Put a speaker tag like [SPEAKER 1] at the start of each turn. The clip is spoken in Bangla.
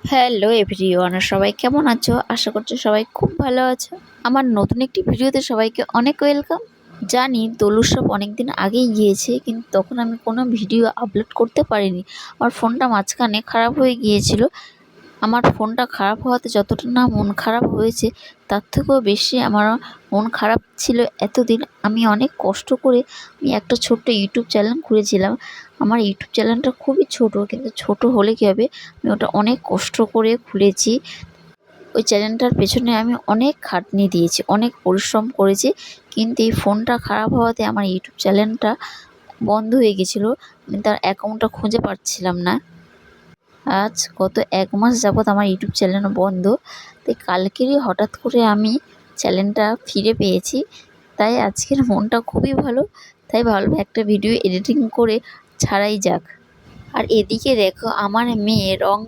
[SPEAKER 1] হ্যালো এভরিওয়ান, সবাই কেমন আছো? আশা করছি সবাই খুব ভালো আছো। আমার নতুন একটি ভিডিওতে সবাইকে অনেক ওয়েলকাম। জানি দোল উৎসব অনেক দিন আগেই গিয়েছে, কিন্তু তখন আমি কোনো ভিডিও আপলোড করতে পারিনি। আমার ফোনটা মাঝখানে খারাপ হয়ে গিয়েছিল। আমার ফোনটা খারাপ হওয়াতে যতটা না মন খারাপ হয়েছে, তার থেকেও বেশি আমার মন খারাপ ছিল। এতদিন আমি অনেক কষ্ট করে একটা ছোট্ট ইউটিউব চ্যানেল খুলেছিলাম। আমার ইউটিউব চ্যানেলটা খুবই ছোট, কিন্তু ছোট হলে কী হবে, আমি ওটা অনেক কষ্ট করে খুলেছি। ওই চ্যানেলটার পেছনে আমি অনেক খাটনি দিয়েছি, অনেক পরিশ্রম করেছি, কিন্তু এই ফোনটা খারাপ হওয়াতে আমার ইউটিউব চ্যানেলটা বন্ধ হয়ে গেছিলো। আমি তার অ্যাকাউন্টটা খুঁজে পাচ্ছিলাম না। আজ গত ১ মাস যাবৎ আমার ইউটিউব চ্যানেল বন্ধ। তাই কালকেরই হঠাৎ করে আমি চ্যানেলটা ফিরে পেয়েছি। তাই আজকের মনটা খুবই ভালো। তাই ভাবলাম একটা ভিডিও এডিটিং করে ছাড়াই যাক। আর এদিকে দেখো, আমার মেয়ে রং